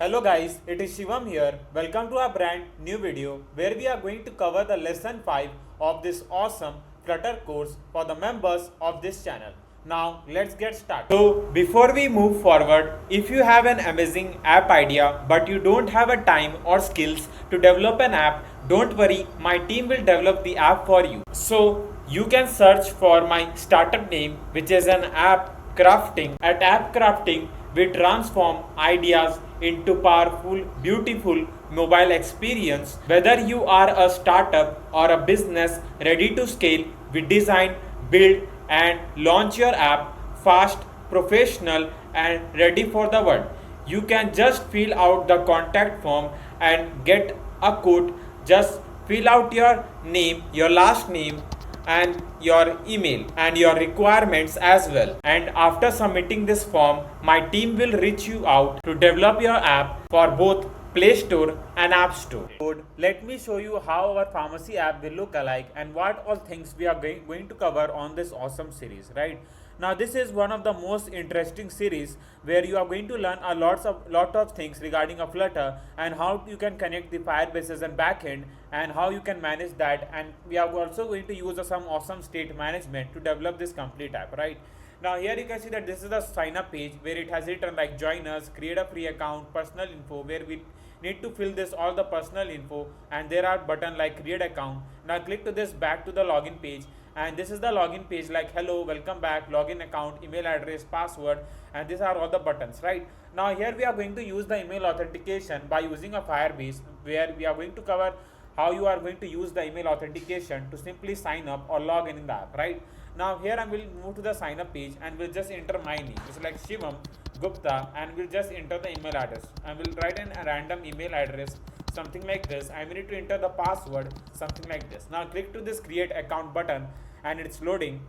Hello guys, it is Shivam here. Welcome to our brand new video where we are going to cover the lesson 5 of this awesome Flutter course for the members of this channel. Now let's get started. So before we move forward, if you have an amazing app idea but you don't have a time or skills to develop an app, don't worry, my team will develop the app for you. So you can search for my startup name, which is an app crafting. At app crafting, we transform ideas into powerful, beautiful mobile experience. Whether you are a startup or a business ready to scale, we design, build, and launch your app fast, professional, and ready for the world. You can just fill out the contact form and get a quote. Just fill out your name, your last name, and your email and your requirements as well. And after submitting this form, my team will reach you out to develop your app for both Play Store and App Store. Let me show you how our pharmacy app will look alike and what all things we are going to cover on this awesome series, right? Now this is one of the most interesting series where you are going to learn a lot of things regarding a Flutter and how you can connect the Firebases and backend and how you can manage that, and we are also going to use some awesome state management to develop this complete app, right? Now here you can see that this is the sign up page where it has written like join us, create a free account, personal info, where we need to fill this all the personal info, and there are button like create account. Now click to this back to the login page, and this is the login page like hello, welcome back, login account, email address, password, and these are all the buttons, right? Now here we are going to use the email authentication by using a Firebase, where we are going to cover how you are going to use the email authentication to simply sign up or log in the app, right? Now here I will move to the sign up page and will just enter my name. It's like Shivam Gupta, and we'll just enter the email address. I will write in a random email address, something like this. I need to enter the password, something like this. Now click to this create account button and it's loading,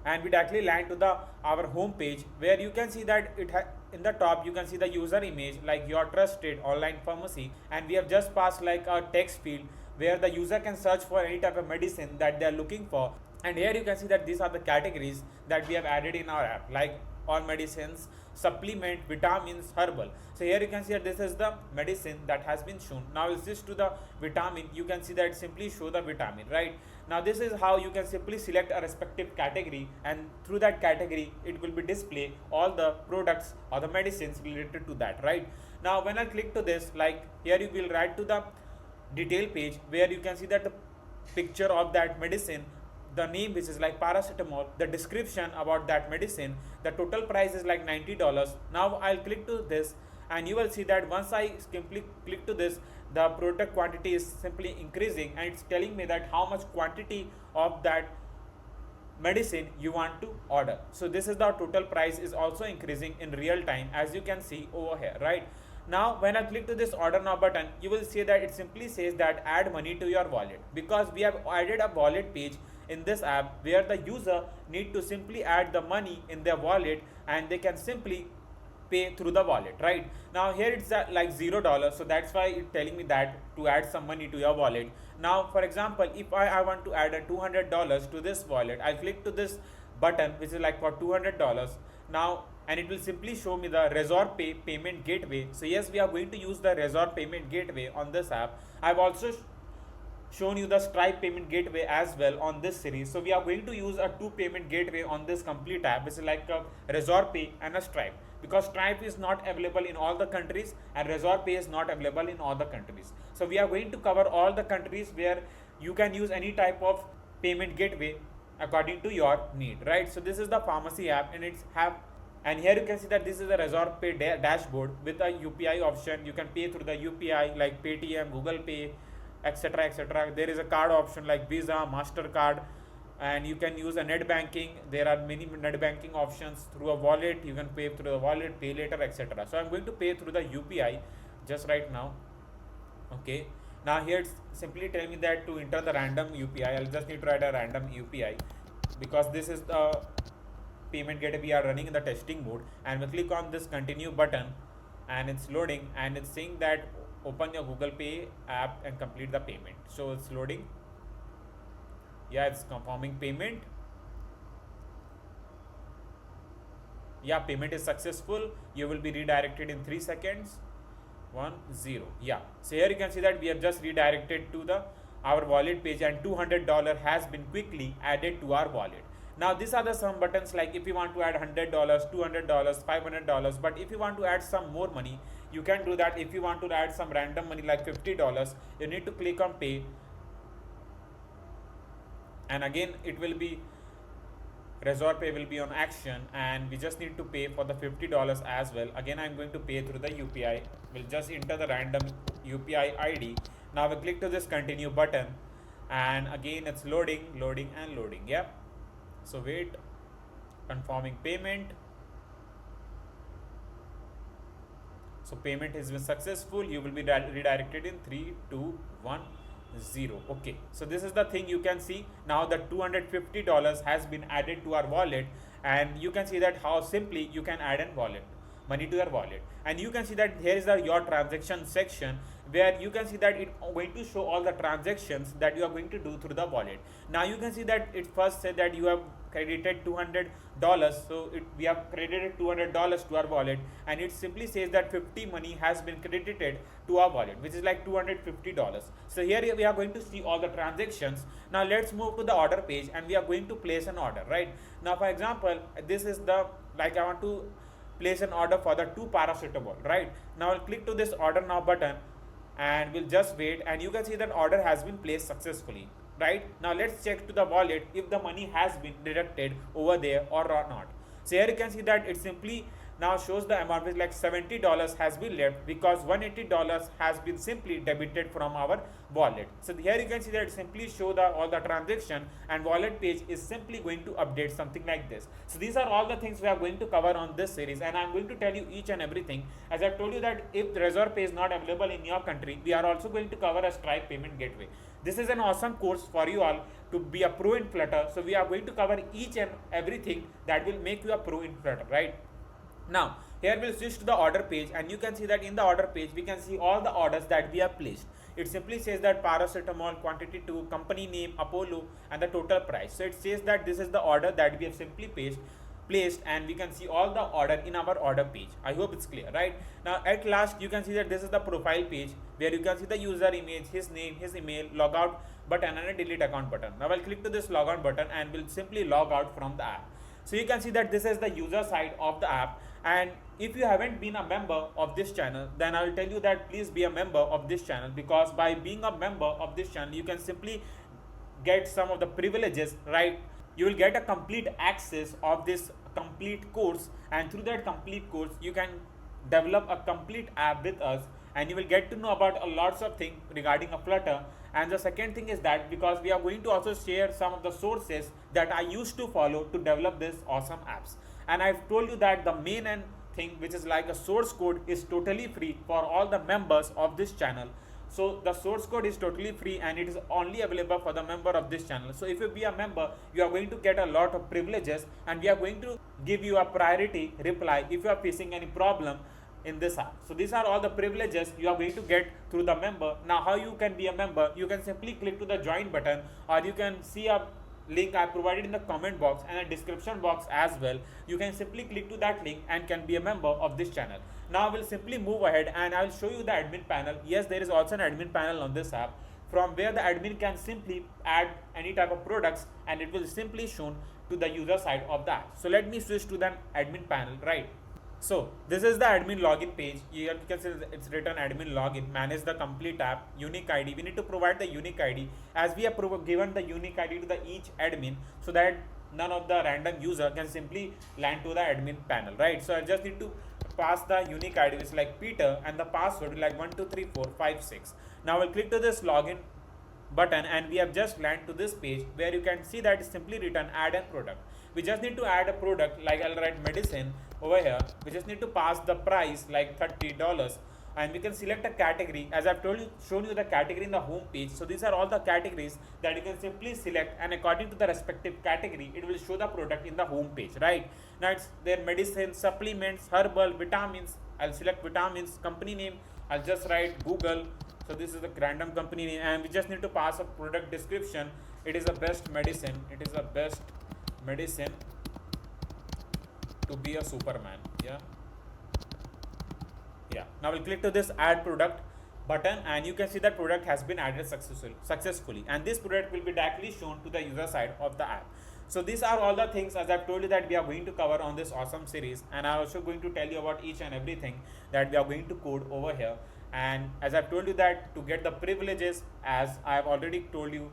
and we directly land to the our home page where you can see that in the top you can see the user image like your trusted online pharmacy, and we have just passed like a text field where the user can search for any type of medicine that they are looking for. And here you can see that these are the categories that we have added in our app, like all medicines, supplement, vitamins, herbal. So here you can see that this is the medicine that has been shown. Now is this to the vitamin, you can see that simply show the vitamin, right? Now this is how you can simply select a respective category, and through that category it will be display all the products or the medicines related to that, right? Now when I click to this, like here you will write to the detail page where you can see that the picture of that medicine, the name which is like paracetamol, the description about that medicine, the total price is like $90. Now I'll click to this, and you will see that once I simply click to this, the product quantity is simply increasing, and it's telling me that how much quantity of that medicine you want to order. So this is the total price is also increasing in real time, as you can see over here, right? Now when I click to this order now button, you will see that it simply says that add money to your wallet, because we have added a wallet page in this app where the user need to simply add the money in their wallet and they can simply pay through the wallet, right? Now here it's like $0, so that's why it's telling me that to add some money to your wallet. Now for example, if I want to add a $200 to this wallet, I'll click to this button which is like for $200 now, and it will simply show me the Resort Pay payment gateway. So yes, we are going to use the Resort payment gateway on this app. I've also shown you the Stripe payment gateway as well on this series. So we are going to use a two payment gateway on this complete app, which is like a Resort Pay and a Stripe, because Stripe is not available in all the countries and Resort Pay is not available in all the countries. So we are going to cover all the countries where you can use any type of payment gateway according to your need, right? So this is the pharmacy app, and it's have, and here you can see that this is a Resort Pay dashboard with a UPI option. You can pay through the UPI like Paytm, Google Pay, etc, etc. There is a card option like Visa, MasterCard, and you can use a net banking. There are many net banking options. Through a wallet you can pay through the wallet, pay later, etc. So I'm going to pay through the UPI just right now. Okay, now here it's simply telling me that to enter the random UPI, I'll just need to write a random UPI, because this is the payment gateway we are running in the testing mode. And we click on this continue button, and it's loading, and it's saying that open your Google Pay app and complete the payment. So it's loading. Yeah, it's confirming payment. Yeah, payment is successful. You will be redirected in 3 seconds. 1 0. Yeah, so here you can see that we have just redirected to the our wallet page, and $200 has been quickly added to our wallet. Now these are the some buttons, like if you want to add $100, $200, $500, but if you want to add some more money, you can do that. If you want to add some random money like $50, you need to click on pay, and again it will be resort pay will be on action, and we just need to pay for the $50 as well. Again, I'm going to pay through the UPI. We'll just enter the random UPI ID. Now we click to this continue button, and again it's loading, loading and loading. Yeah, so wait, confirming payment. So payment has been successful. You will be redirected in 3 2 1 0. Okay, so this is the thing you can see. Now the $250 has been added to our wallet, and you can see that how simply you can add an wallet money to your wallet. And you can see that here is the your transaction section, where you can see that it going to show all the transactions that you are going to do through the wallet. Now you can see that it first said that you have credited $200, so we have credited $200 to our wallet, and it simply says that 50 money has been credited to our wallet, which is like $250. So here we are going to see all the transactions. Now let's move to the order page, and we are going to place an order. Right now, for example, this is the, like, I want to place an order for the 2 paracetamol. Right now I'll click to this order now button, and we'll just wait, and you can see that order has been placed successfully. Right now let's check to the wallet if the money has been deducted over there or not. So here you can see that it simply now shows the amount, which like $70 has been left, because $180 has been simply debited from our wallet. So here you can see that it simply show the all the transaction, and wallet page is simply going to update something like this. So these are all the things we are going to cover on this series, and I'm going to tell you each and everything. As I've told you that if the Resort Pay is not available in your country, we are also going to cover a Stripe payment gateway. This is an awesome course for you all to be a pro in Flutter. So we are going to cover each and everything that will make you a pro in Flutter. Right now, here we'll switch to the order page, and you can see that in the order page we can see all the orders that we have placed. It simply says that paracetamol, quantity 2, company name, Apollo, and the total price. So it says that this is the order that we have simply placed, and we can see all the order in our order page. I hope it's clear. Right now, at last you can see that this is the profile page, where you can see the user image, his name, his email, logout button, and a delete account button. Now I'll click to this logout button, and we'll simply log out from the app. So you can see that this is the user side of the app, and if you haven't been a member of this channel, then I will tell you that please be a member of this channel, because by being a member of this channel you can simply get some of the privileges. Right, you will get a complete access of this complete course, and through that complete course you can develop a complete app with us, and you will get to know about a lots of things regarding a Flutter. And the second thing is that because we are going to also share some of the sources that I used to follow to develop this awesome apps. And I've told you that the main and thing, which is like a source code, is totally free for all the members of this channel. So the source code is totally free, and it is only available for the member of this channel. So if you be a member, you are going to get a lot of privileges, and we are going to give you a priority reply if you are facing any problem in this app. So these are all the privileges you are going to get through the member. Now how you can be a member? You can simply click to the join button, or you can see a link I provided in the comment box and a description box as well. You can simply click to that link and can be a member of this channel. Now we'll simply move ahead, and I will show you the admin panel. Yes, there is also an admin panel on this app, from where the admin can simply add any type of products, and it will simply shown to the user side of the app. So let me switch to the admin panel. Right, so this is the admin login page. Here you can see it's written admin login, manage the complete app, unique ID. We need to provide the unique ID, as we have given the unique ID to the each admin, so that none of the random user can simply land to the admin panel. Right, so I just need to pass the unique ID, which is like Peter, and the password like 123456. Now we'll click to this login button, and we have just landed to this page, where you can see that it's simply written add a product. We just need to add a product, like I'll write medicine over here. We just need to pass the price like $30, and we can select a category, as I've shown you the category in the home page. So these are all the categories that you can simply select, and according to the respective category it will show the product in the home page. Right now it's their medicine, supplements, herbal, vitamins. I'll select vitamins. Company name, I'll just write Google. So this is the random company name, and we just need to pass a product description. It is the best medicine. It is the best medicine to be a Superman. Now we'll click to this add product button, and you can see that product has been added successfully, and this product will be directly shown to the user side of the app. So these are all the things, as I've told you, that we are going to cover on this awesome series, and I'm also going to tell you about each and everything that we are going to code over here. And as I've told you that to get the privileges, as I've already told you,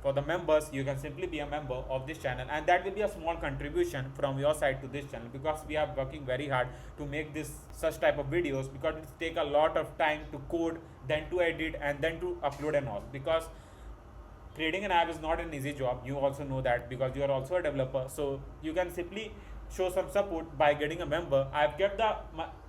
for the members, you can simply be a member of this channel, and that will be a small contribution from your side to this channel, because we are working very hard to make this such type of videos, because it take a lot of time to code, then to edit, and then to upload and all, because creating an app is not an easy job. You also know that, because you are also a developer. So you can simply show some support by getting a member. I've kept the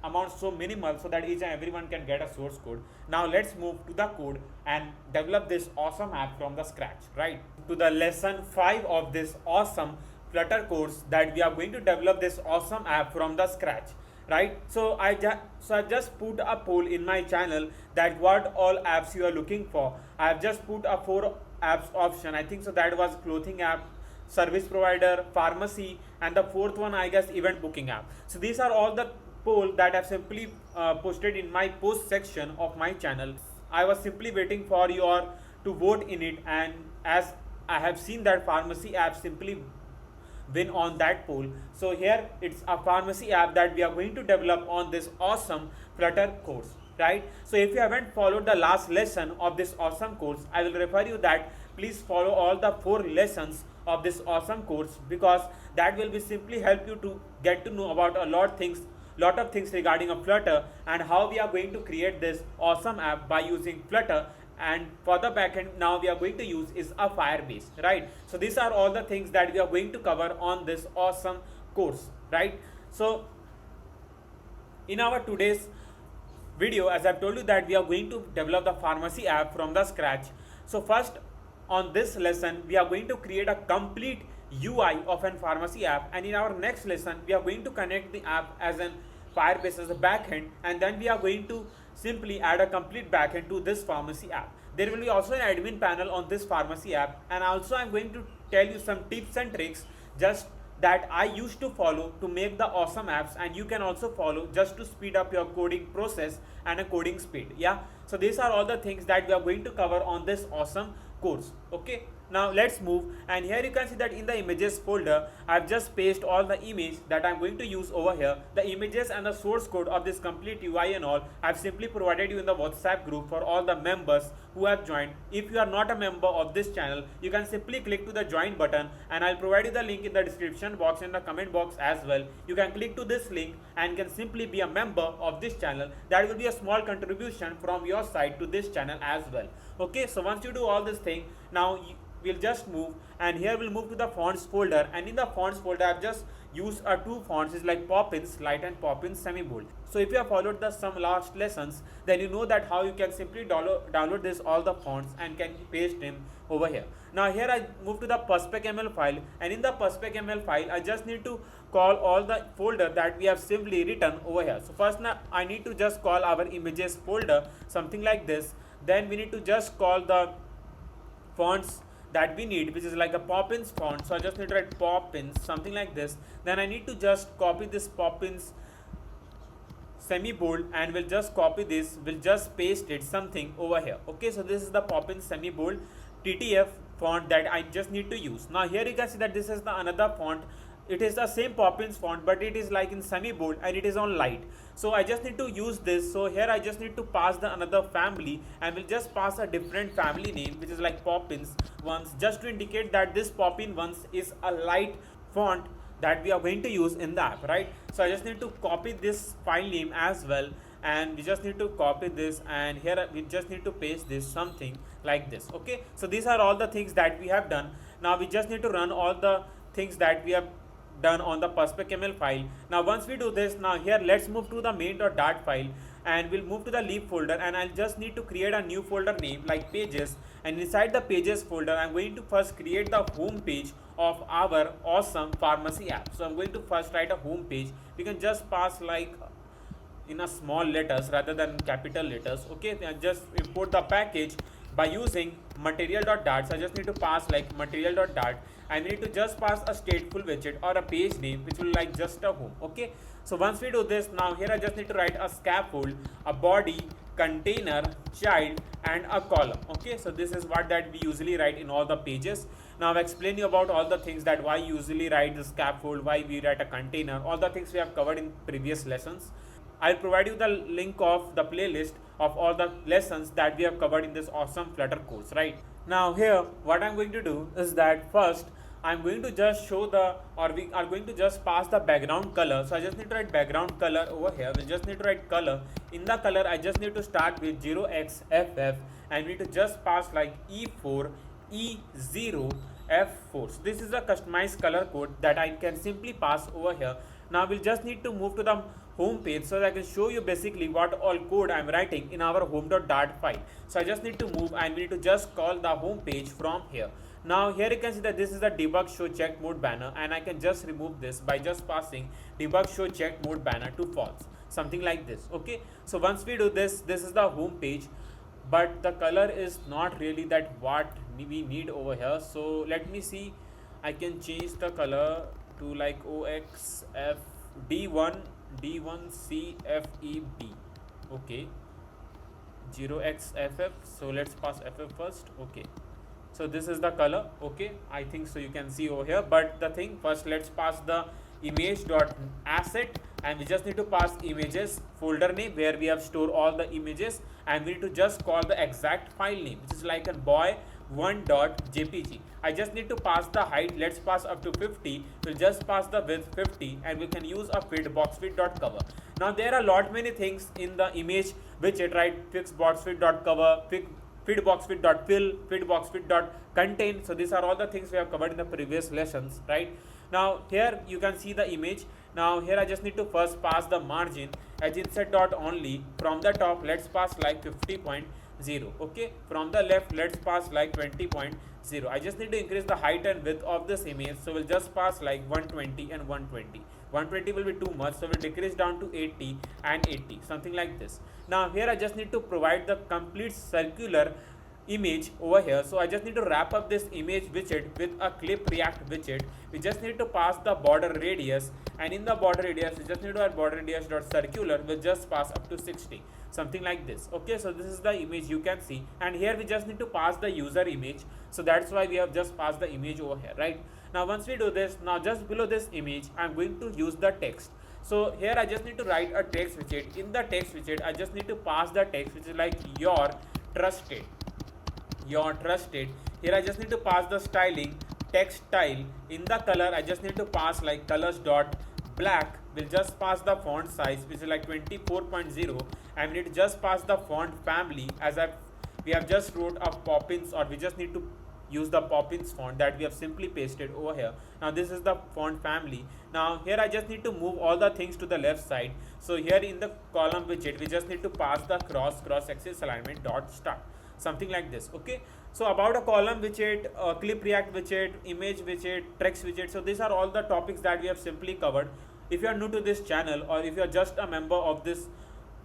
amount so minimal so that each and everyone can get a source code. Now let's move to the code and develop this awesome app from the scratch, right? To the lesson 5 of this awesome Flutter course, that we are going to develop this awesome app from the scratch, right? So I just put a poll in my channel that what all apps you are looking for. I have just put a 4 apps option. I think so that was clothing app, service provider, pharmacy, and the 4th one, I guess, event booking app. So these are all the poll that I've simply posted in my post section of my channel. I was simply waiting for your to vote in it, and as I have seen that pharmacy app simply win on that poll. So here it's a pharmacy app that we are going to develop on this awesome Flutter course, right? So if you haven't followed the last lesson of this awesome course, I will refer you that please follow all the 4 lessons of this awesome course, because that will be simply help you to get to know about a lot of things regarding a Flutter, and how we are going to create this awesome app by using Flutter. And for the backend, now we are going to use is a Firebase, right? So these are all the things that we are going to cover on this awesome course, right? So in our today's video, as I've told you that we are going to develop the pharmacy app from the scratch. So first, on this lesson, we are going to create a complete UI of a pharmacy app, and in our next lesson, we are going to connect the app as an Firebase as a backend, and then we are going to simply add a complete backend to this pharmacy app. There will be also an admin panel on this pharmacy app, and also I'm going to tell you some tips and tricks just that I used to follow to make the awesome apps, and you can also follow just to speed up your coding process and a coding speed. So these are all the things that we are going to cover on this awesome course. Okay, now let's move, and here you can see that in the images folder, I've just pasted all the image that I'm going to use over here. The images and the source code of this complete UI and all, I've simply provided you in the WhatsApp group for all the members who have joined. If you are not a member of this channel, you can simply click to the join button, and I'll provide you the link in the description box and the comment box as well. You can click to this link and can simply be a member of this channel. That will be a small contribution from your side to this channel as well. Okay, so once you do all this thing, now we'll just move, and here we'll move to the fonts folder, and in the fonts folder I've just used 2 fonts, is like Poppins Light and Poppins Semi Bold. So if you have followed the some last lessons, then you know that how you can simply download this all the fonts and can paste them over here. Now here I move to the perspec.ml file, and in the perspec.ml file I just need to call all the folder that we have simply written over here. So first, now I need to just call our images folder, something like this. Then we need to just call the fonts that we need, which is like a Poppins font. So I just need to write Poppins, something like this. Then I need to just copy this Poppins Semi Bold, and we'll just copy this, we'll just paste it something over here. Okay, so this is the Poppins Semi Bold TTF font that I just need to use. Now here you can see that this is the another font. It is the same Poppins font, but it is like in semi bold, and it is on light. So I just need to use this. So here I just need to pass the another family, and we'll just pass a different family name, which is like Poppins ones, just to indicate that this Poppin ones is a light font that we are going to use in the app, right? So I just need to copy this file name as well, and we just need to copy this, and here we just need to paste this something like this. Okay, so these are all the things that we have done. Now we just need to run all the things that we have done on the perspec.ml file. Now once we do this, now here let's move to the main.dart file, and we'll move to the leaf folder, and I'll just need to create a new folder name like pages, and inside the pages folder I'm going to first create the home page of our awesome pharmacy app. So I'm going to first write a home page. You can just pass like in a small letters rather than capital letters. Okay, and just import the package by using material.dart. So I just need to pass like material.dart, and we need to just pass a stateful widget or a page name which will like just a home. Okay, so once we do this, now here I just need to write a scaffold, a body, container, child, and a column. Okay, so this is what that we usually write in all the pages. Now I've explained you about all the things that why usually write the scaffold, why we write a container, all the things we have covered in previous lessons. I'll provide you the link of the playlist of all the lessons that we have covered in this awesome Flutter course, right? Now here, what I'm going to do is that first, I'm going to just show we are going to just pass the background color. So I just need to write background color over here. We just need to write color. In the color, I just need to start with 0xFF and we need to just pass like E4, E0, F4. So this is a customized color code that I can simply pass over here. Now we'll just need to move to the home page so that I can show you basically what all code I'm writing in our home.dart file. So I just need to move and we need to just call the home page from here. Now here you can see that this is the debug show checked mode banner and I can just remove this by just passing debug show checked mode banner to false, something like this. Okay, so once we do this, this is the home page, but the color is not really that what we need over here. So let me see, I can change the color to like OXF D1CFEB. okay, 0xFF. so let's pass FF first. Okay, so this is the color. Okay, I think so you can see over here, but the thing first, let's pass the image.asset and we just need to pass images folder name where we have stored all the images, and we need to just call the exact file name which is like a boy1.jpg. I just need to pass the height, let's pass up to 50. We'll just pass the width 50 and we can use a fit boxfit.cover. Now there are lot many things in the image widget, right? Fix boxfit.cover, fitboxfit.fill, fitboxfit.contain. So these are all the things we have covered in the previous lessons, right? Now here you can see the image. Now here I just need to first pass the margin as inset.only. From the top, let's pass like 50.0. Okay, from the left, let's pass like 20.0. I just need to increase the height and width of this image, so we'll just pass like 120 and 120. 120 will be too much, so we'll decrease down to 80 and 80, something like this. Now here I just need to provide the complete circular image over here. So I just need to wrap up this image widget with a clip react widget. We just need to pass the border radius, and in the border radius we just need to add border radius dot circular. We'll just pass up to 60, something like this. Okay, so this is the image you can see, and here we just need to pass the user image, so that's why we have just passed the image over here, right? Now once we do this, now just below this image I'm going to use the text. So here I just need to write a text widget. In the text widget I just need to pass the text which is like your trusted. Here I just need to pass the styling text style. In the color I just need to pass like colors dot black. We'll just pass the font size which is like 24.0, and we need to just pass the font family as we have just wrote a Poppins, or we just need to use the Poppins font that we have simply pasted over here. Now this is the font family. Now here I just need to move all the things to the left side. So here in the column widget we just need to pass the cross axis alignment dot start, something like this. Okay, so about a column widget, clip react widget, image widget, text widget, so these are all the topics that we have simply covered. If you are new to this channel, or if you are just a member of this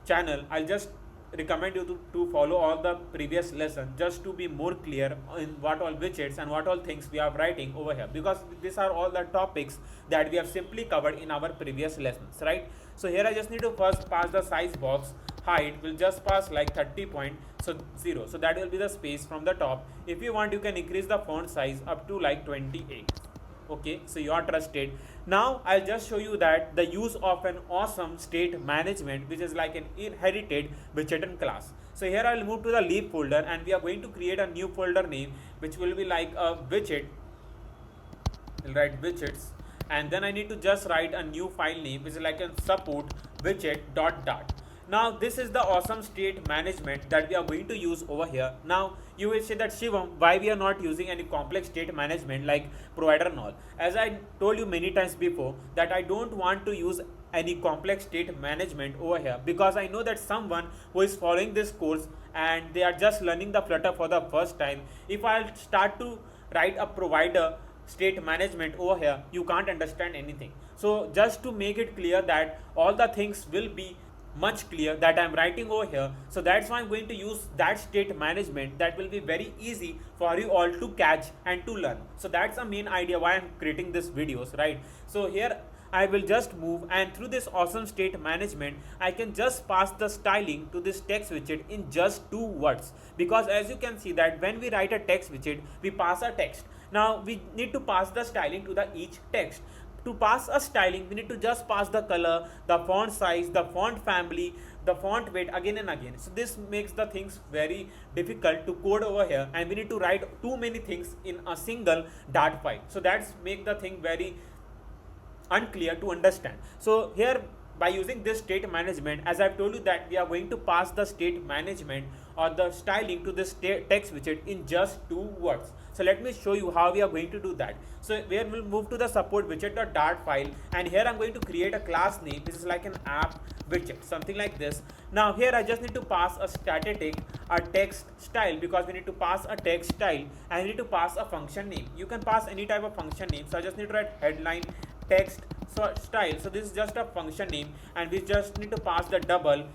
channel, I'll just recommend you to follow all the previous lessons just to be more clear in what all widgets and what all things we are writing over here, because these are all the topics that we have simply covered in our previous lessons, right? So here I just need to first pass the size box. Height will just pass like 30.0, so that will be the space from the top. If you want, you can increase the font size up to like 28. Okay, so you are trusted. Now I'll just show you that the use of an awesome state management, which is like an inherited widget class. So here I'll move to the leaf folder, and we are going to create a new folder name which will be like a widget. We'll write widgets, and then I need to just write a new file name which is like a support widget.dart. Now this is the awesome state management that we are going to use over here. Now you will say that, Shivam, why we are not using any complex state management like provider and all? As I told you many times before, that I don't want to use any complex state management over here, because I know that someone who is following this course and they are just learning the Flutter for the first time, if I start to write a provider state management over here, you can't understand anything. So just to make it clear that all the things will be much clear that I'm writing over here. So that's why I'm going to use that state management that will be very easy for you all to catch and to learn. So that's the main idea why I'm creating these videos, right? So here I will just move, and through this awesome state management I can just pass the styling to this text widget in just 2 words, because as you can see that when we write a text widget we pass a text. Now we need to pass the styling to the each text. To pass a styling we need to just pass the color, the font size, the font family, the font weight again and again. So this makes the things very difficult to code over here, and we need to write too many things in a single dart file. So that's make the thing very unclear to understand. So here by using this state management, as I've told you that we are going to pass the state management or the styling to this text widget in just 2 words. So let me show you how we are going to do that. So where we'll move to the support widget.dart file, and here I'm going to create a class name. This is like an app widget, something like this. Now here I just need to pass a static, a text style, because we need to pass a text style, and I need to pass a function name. You can pass any type of function name. So I just need to write headline text style. So this is just a function name, and we just need to pass the double,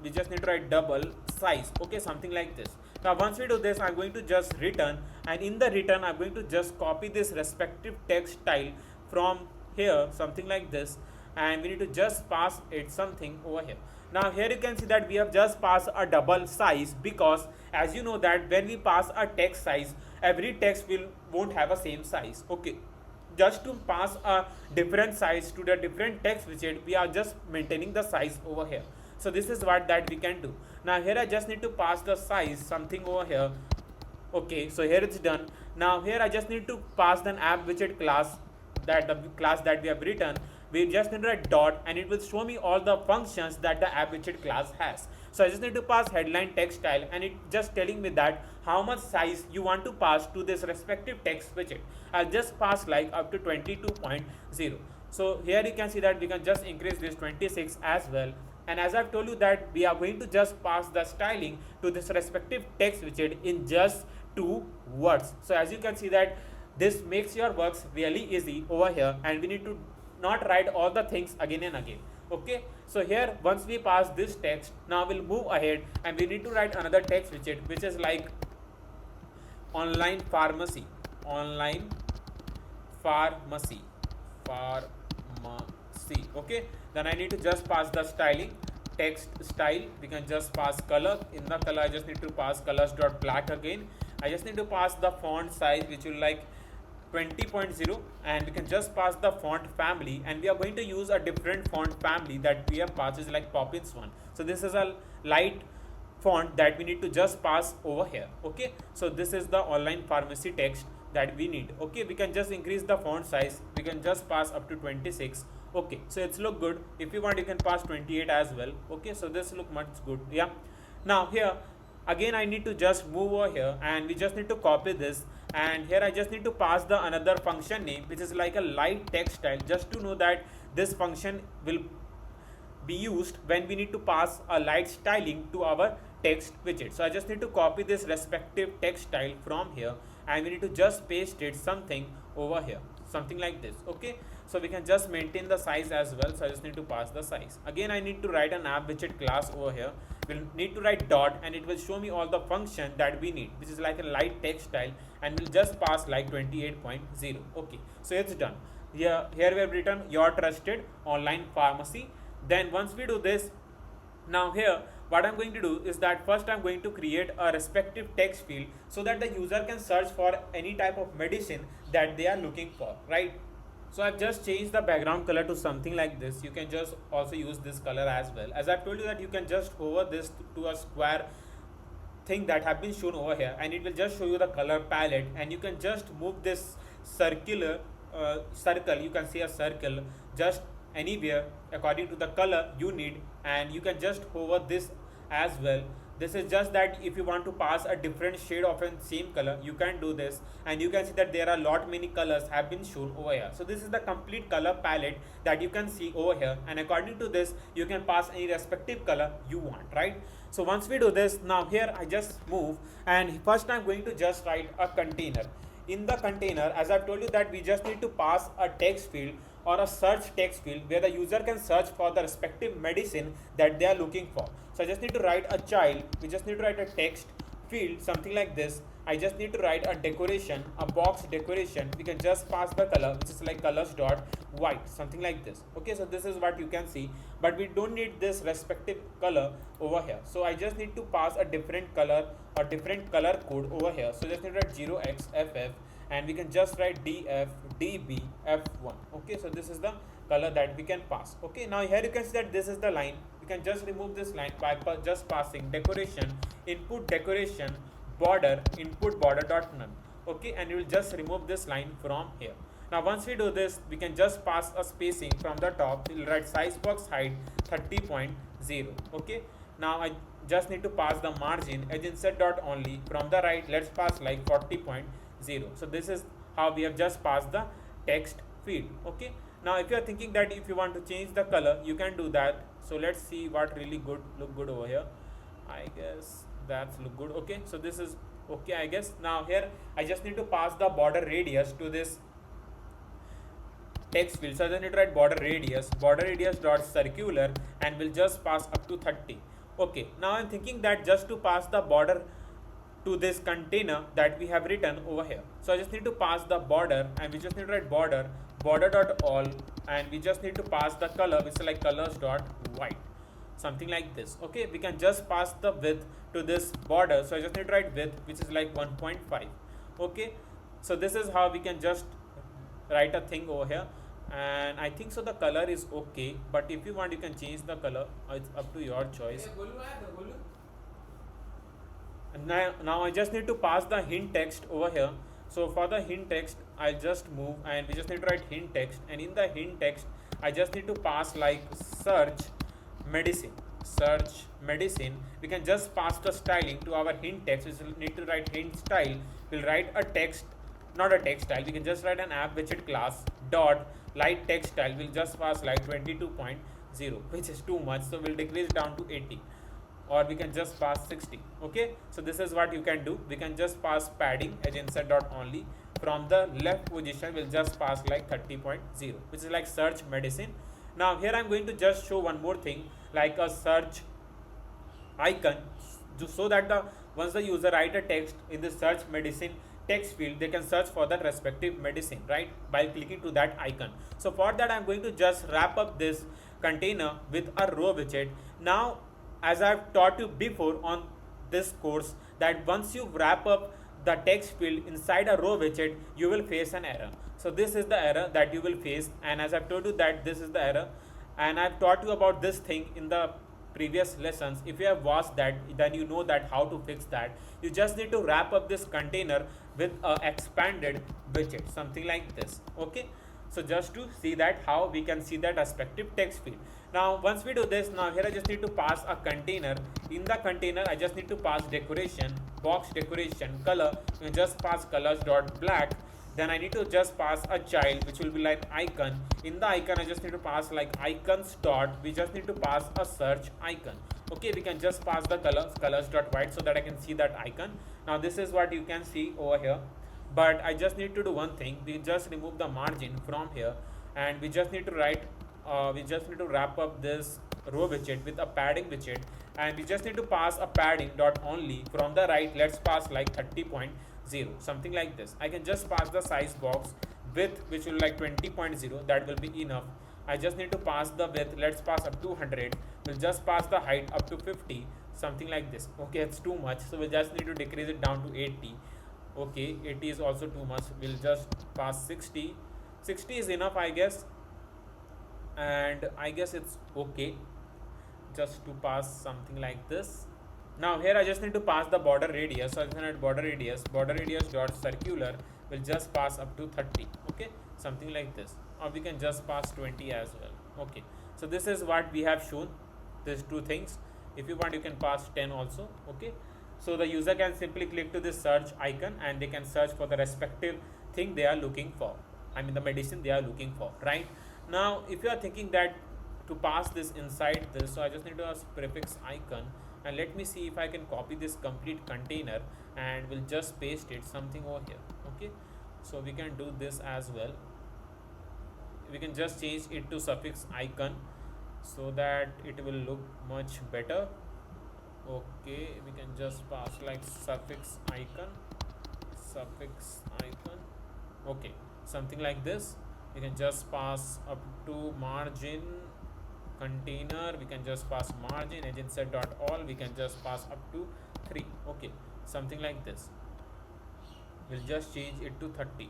we just need to write double size, okay, something like this. Now once we do this, I'm going to just return, and in the return I'm going to just copy this respective text style from here, something like this, and we need to just pass it something over here. Now here you can see that we have just passed a double size, because as you know that when we pass a text size, every text won't have a same size, okay. Just to pass a different size to the different text widget, we are just maintaining the size over here. So this is what that we can do. Now here I just need to pass the size something over here, okay. So here it's done. Now here I just need to pass an app widget class, that the class that we have written. We just need to write dot, and it will show me all the functions that the app widget class has. So I just need to pass headline text style, and it just telling me that how much size you want to pass to this respective text widget. I'll just pass like up to 22.0. So here you can see that we can just increase this 26 as well. And as I've told you that we are going to just pass the styling to this respective text widget in just 2 words. So as you can see that this makes your works really easy over here, and we need to not write all the things again and again, okay. So here once we pass this text, now we'll move ahead, and we need to write another text widget which is like online pharmacy, okay. Then I need to just pass the styling, text style. We can just pass color. In the color I just need to pass colors.black again. I just need to pass the font size, which will like 20.0, and we can just pass the font family, and we are going to use a different font family that we have passed, is like Poppins one. So this is a light font that we need to just pass over here, okay. So this is the online pharmacy text that we need, okay. We can just increase the font size. We can just pass up to 26, okay. So it's look good. If you want, you can pass 28 as well, okay. So this look much good, yeah. Now here again I need to just move over here, and we just need to copy this, and here I just need to pass the another function name which is like a light text style, just to know that this function will be used when we need to pass a light styling to our text widget. So I just need to copy this respective text style from here, and we need to just paste it something over here, something like this, okay. So we can just maintain the size as well. So I just need to pass the size. Again I need to write an app widget class over here. We'll need to write dot, and it will show me all the function that we need, which is like a light text style, and we'll just pass like 28.0, okay. So it's done. Here we have written your trusted online pharmacy. Then once we do this, now here what I'm going to do is that first I'm going to create a respective text field so that the user can search for any type of medicine that they are looking for, right? So I've just changed the background color to something like this. You can just also use this color as well. As I've told you that you can just hover this to a square thing that have been shown over here, and it will just show you the color palette, and you can just move this circular circle. You can see a circle just anywhere according to the color you need, and you can just hover this as well. This is just that if you want to pass a different shade of a same color, you can do this, and you can see that there are lot many colors have been shown over here. So this is the complete color palette that you can see over here, and according to this you can pass any respective color you want, right? So once we do this, now here I just move, and first I'm going to just write a container. In the container, as I've told you that we just need to pass a text field or a search text field where the user can search for the respective medicine that they are looking for. So I just need to write a child, we just need to write a text field, something like this. I just need to write a decoration, a box decoration. We can just pass the color, which is like colors dot white, something like this. Okay, so this is what you can see, but we don't need this respective color over here. So I just need to pass a different color or different color code over here. So just need to write 0xff, and we can just write df dbf1. Okay, so this is the color that we can pass. Okay, now here you can see that this is the line. We can just remove this line by just passing decoration input decoration border input border dot none. Okay, and you will just remove this line from here. Now once we do this, we can just pass a spacing from the top. We'll write size box height 30.0. Okay, now I just need to pass the margin edge insert dot only. From the right, let's pass like 40.0. So this is how we have just passed the text field. Okay, now if you are thinking that if you want to change the color, you can do that. So let's see what really look good over here. I guess that's look good. Okay, so this is okay, I guess. Now here I just need to pass the border radius to this text field. So I just need to write border radius dot circular, and we'll just pass up to 30. Okay, now I'm thinking that just to pass the border to this container that we have written over here. So I just need to pass the border, and we just need to write border dot all, and we just need to pass the color, which is like colors dot white, something like this. Okay, we can just pass the width to this border. So I just need to write width, which is like 1.5. Okay, so this is how we can just write a thing over here, and I think so the color is okay, but if you want you can change the color. It's up to your choice. And now I just need to pass the hint text over here. So for the hint text, I'll just move, and we just need to write hint text, and in the hint text I just need to pass like search medicine. We can just pass the styling to our hint text. We need to write hint style. We'll write a text, not a text style. We can just write an app widget class dot light text style. We'll just pass like 22.0, which is too much, so we'll decrease down to 80, or we can just pass 60. Okay, so this is what you can do. We can just pass padding edge insert dot only. From the left position, we'll just pass like 30.0, which is like search medicine. Now here I'm going to just show one more thing, like a search icon, so that once the user write a text in the search medicine text field, they can search for that respective medicine, right, by clicking to that icon. So for that I'm going to just wrap up this container with a row widget. Now as I've taught you before on this course, that once you wrap up the text field inside a row widget, you will face an error. So this is the error that you will face, and as I've told you that this is the error, and I've taught you about this thing in the previous lessons. If you have watched that, then you know that how to fix that. You just need to wrap up this container with a expanded widget, something like this. Okay, so just to see that how we can see that respective text field. Now once we do this, now here I just need to pass a container. In the container I just need to pass decoration, box decoration, color. You just pass colors dot black. Then I need to just pass a child, which will be like icon. In the icon I just need to pass like icons dot, we just need to pass a search icon. Okay, we can just pass the colors dot white, so that I can see that icon. Now this is what you can see over here, but I just need to do one thing. We just remove the margin from here, and we just need to write we just need to wrap up this row widget with a padding widget, and we just need to pass a padding dot only. From the right, let's pass like 30.0, something like this. I can just pass the size box width, which will like 20.0, that will be enough. I just need to pass the width, let's pass up to 100. We'll just pass the height up to 50, something like this. Okay, it's too much, so we just need to decrease it down to 80. Okay, 80 is also too much. We'll just pass 60. 60 is enough, I guess, and I guess it's okay just to pass something like this. Now here I just need to pass the border radius. So I just need border radius dot circular. Will just pass up to 30. Okay, something like this, or we can just pass 20 as well. Okay, so this is what we have shown, these two things. If you want, you can pass 10 also. Okay, so the user can simply click to this search icon, and they can search for the respective thing they are looking for, I mean the medicine they are looking for, right? Now if you are thinking that to pass this inside this, so I just need to ask prefix icon, and let me see if I can copy this complete container, and we'll just paste it something over here. Okay, so we can do this as well. we can just change it to suffix icon so that it will look much better. Okay, we can just pass like suffix icon. Okay, something like this. We can just pass up to margin container, we can just pass margin agent set dot all, we can just pass up to 3. Okay, something like this. We'll just change it to 30.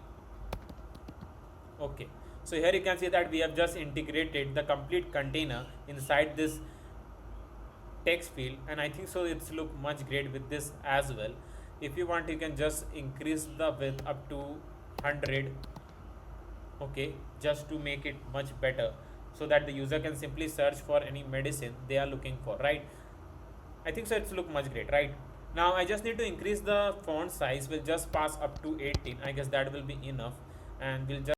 Okay, so here you can see that we have just integrated the complete container inside this text field, and I think so it's look much great with this as well. If you want, you can just increase the width up to 100. Okay, just to make it much better, so that the user can simply search for any medicine they are looking for, right? I think so it's look much great, right? Now I just need to increase the font size. We'll just pass up to 18. I guess that will be enough, and we'll just